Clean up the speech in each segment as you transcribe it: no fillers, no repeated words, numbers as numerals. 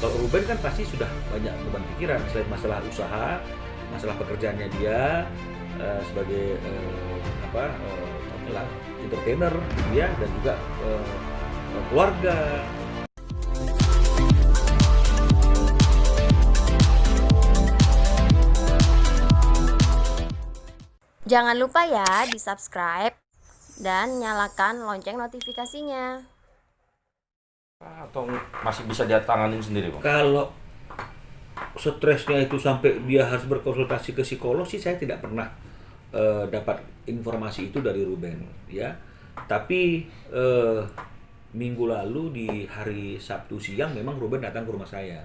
kalau Ruben kan pasti sudah banyak beban pikiran selain masalah usaha, masalah pekerjaannya dia sebagai entertainer dia dan juga keluarga. Jangan lupa ya di-subscribe dan nyalakan lonceng notifikasinya. Atau masih bisa dia tanganin sendiri, Bang? Kalau stresnya itu sampai dia harus berkonsultasi ke psikolog sih saya tidak pernah dapat informasi itu dari Ruben ya. Tapi minggu lalu di hari Sabtu siang memang Ruben datang ke rumah saya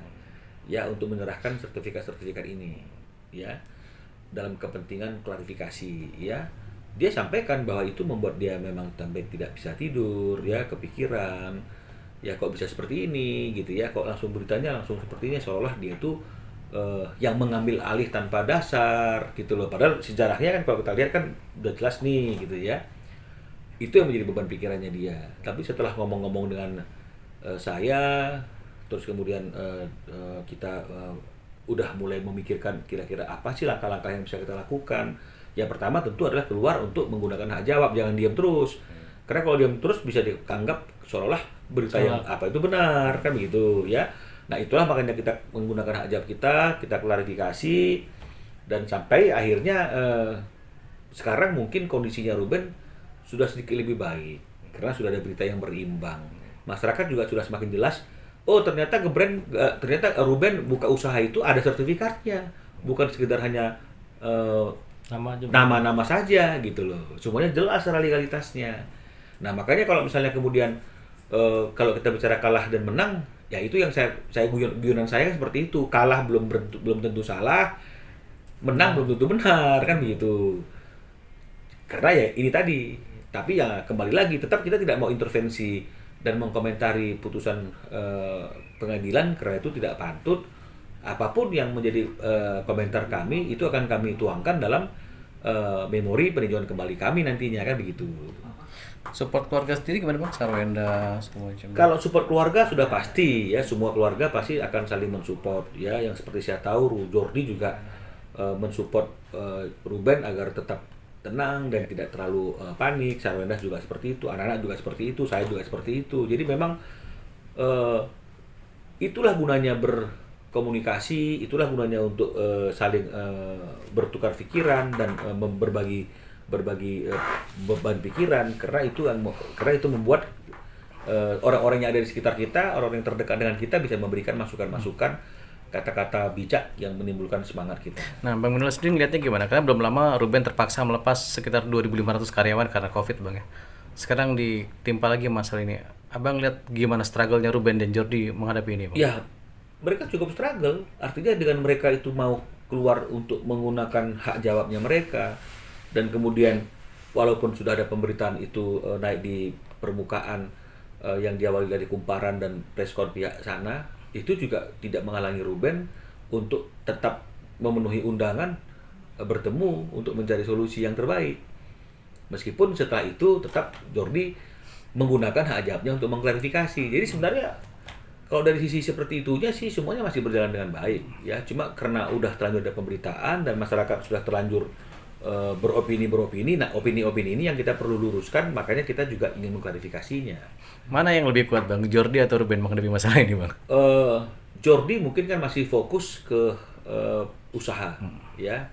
ya untuk menyerahkan sertifikat ini ya dalam kepentingan klarifikasi ya. Dia sampaikan bahwa itu membuat dia memang sampai tidak bisa tidur ya, kepikiran ya kok bisa seperti ini gitu ya, kok langsung beritanya langsung sepertinya seolah dia tuh yang mengambil alih tanpa dasar gitu loh, padahal sejarahnya kan kalau kita lihat kan udah jelas nih gitu ya. Itu yang menjadi beban pikirannya dia. Tapi setelah ngomong-ngomong dengan saya terus kemudian kita udah mulai memikirkan kira-kira apa sih langkah-langkah yang bisa kita lakukan. Yang pertama tentu adalah keluar untuk menggunakan hak jawab, jangan diam terus. Karena kalau diam terus bisa dianggap seolah-olah berita yang apa itu benar, kan begitu ya. Nah itulah makanya kita menggunakan hak jawab kita klarifikasi, dan sampai akhirnya sekarang mungkin kondisinya Ruben sudah sedikit lebih baik karena sudah ada berita yang berimbang. Masyarakat juga sudah semakin jelas, oh ternyata ternyata Ruben buka usaha itu ada sertifikatnya, bukan sekedar hanya nama-nama saja gitu loh. Semuanya jelas secara legalitasnya. Nah makanya kalau misalnya kemudian kalau kita bicara kalah dan menang, ya itu yang saya guyonan saya kan seperti itu. Kalah belum tentu salah, menang belum tentu benar, kan begitu. Karena ya ini tadi. Tapi ya kembali lagi tetap kita tidak mau intervensi dan mengkomentari putusan pengadilan karena itu tidak patut. Apapun yang menjadi komentar kami itu akan kami tuangkan dalam memori peninjauan kembali kami nantinya, kan begitu. Support keluarga sendiri gimana, Bang? Sarwenda semua macam. Kalau support keluarga sudah pasti ya, semua keluarga pasti akan saling mensupport ya. Yang seperti saya tahu Jordi juga mensupport Ruben agar tetap tenang dan tidak terlalu panik. Sarwenda juga seperti itu, anak-anak juga seperti itu, saya juga seperti itu. Jadi memang itulah gunanya berkomunikasi, itulah gunanya untuk saling bertukar pikiran dan berbagi beban pikiran, karena itu membuat orang-orang yang ada di sekitar kita, orang yang terdekat dengan kita bisa memberikan masukan-masukan, kata-kata bijak yang menimbulkan semangat kita. Nah, Bang Minul sendiri ngeliatnya gimana? Karena belum lama Ruben terpaksa melepas sekitar 2.500 karyawan karena COVID, Bang ya. Sekarang ditimpa lagi masalah ini. Abang lihat gimana struggle-nya Ruben dan Jordi menghadapi ini, Bang? Ya, mereka cukup struggle. Artinya dengan mereka itu mau keluar untuk menggunakan hak jawabnya mereka, dan kemudian walaupun sudah ada pemberitaan itu naik di permukaan yang diawali dari kumparan dan preskon pihak sana, itu juga tidak menghalangi Ruben untuk tetap memenuhi undangan bertemu untuk mencari solusi yang terbaik. Meskipun setelah itu tetap Jordi menggunakan hak jawabnya untuk mengklarifikasi. Jadi sebenarnya kalau dari sisi seperti itunya sih semuanya masih berjalan dengan baik ya. Cuma karena udah terlanjur ada pemberitaan dan masyarakat sudah terlanjur beropini. Nah, opini-opini ini yang kita perlu luruskan, makanya kita juga ingin mengklarifikasinya. Mana yang lebih kuat, Bang? Jordi atau Ruben menghadapi masalah ini, Bang? Jordi mungkin kan masih fokus ke usaha ya.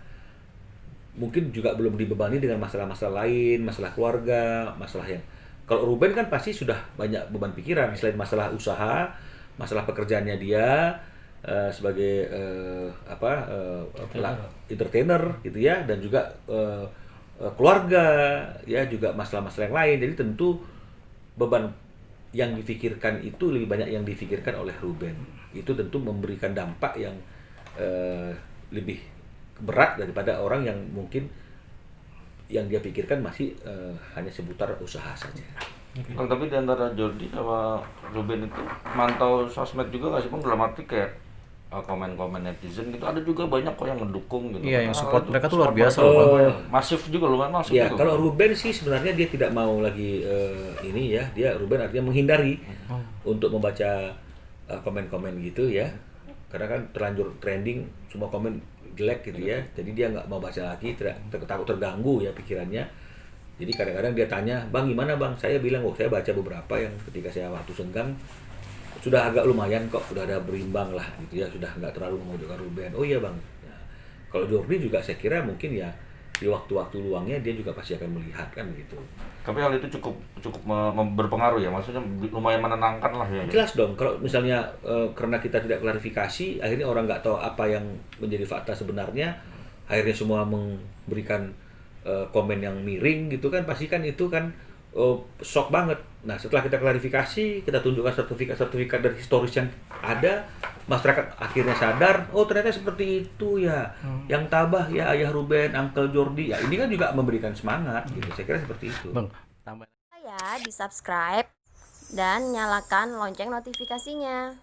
Mungkin juga belum dibebani dengan masalah-masalah lain, masalah keluarga, masalah yang... Kalau Ruben kan pasti sudah banyak beban pikiran selain masalah usaha, masalah pekerjaannya dia sebagai entertainer gitu ya, dan juga keluarga ya, juga masalah-masalah yang lain. Jadi tentu beban yang difikirkan itu lebih banyak yang difikirkan oleh Ruben. Itu tentu memberikan dampak yang lebih berat daripada orang yang mungkin yang dia pikirkan masih hanya seputar usaha saja. Bang, tapi di antara Jordi sama Ruben itu mantau sosmed juga nggak sih, Bang? Dalam arti kayak komen-komen netizen gitu, ada juga banyak kok yang mendukung gitu. Iya, yang support mereka tuh luar support biasa loh, masif juga, lumayan masif Ya, juga. kalau Ruben sih sebenarnya dia tidak mau lagi ini ya, dia Ruben artinya menghindari untuk membaca komen-komen gitu ya, karena kan terlanjur trending, semua komen jelek gitu ya, jadi dia nggak mau baca lagi, takut terganggu ya pikirannya. Jadi kadang-kadang dia tanya, bang gimana bang? Saya bilang, saya baca beberapa yang ketika saya waktu senggang sudah agak lumayan kok, sudah ada berimbang lah gitu ya, sudah nggak terlalu memojokkan Ruben. Oh iya bang. Ya. Kalau Jordi juga saya kira mungkin ya di waktu-waktu luangnya dia juga pasti akan melihat kan gitu. Tapi hal itu cukup berpengaruh ya, maksudnya lumayan menenangkan lah ya. Jelas dong, kalau misalnya karena kita tidak klarifikasi, akhirnya orang nggak tahu apa yang menjadi fakta sebenarnya, akhirnya semua memberikan komen yang miring gitu kan, pasti kan itu kan shock banget. Nah setelah kita klarifikasi, kita tunjukkan sertifikat dari historis yang ada, masyarakat akhirnya sadar, oh ternyata seperti itu ya, yang tabah ya ayah Ruben, Uncle Jordi, ya ini kan juga memberikan semangat gitu, saya kira seperti itu. Bang, tambah Ya, di subscribe dan nyalakan lonceng notifikasinya.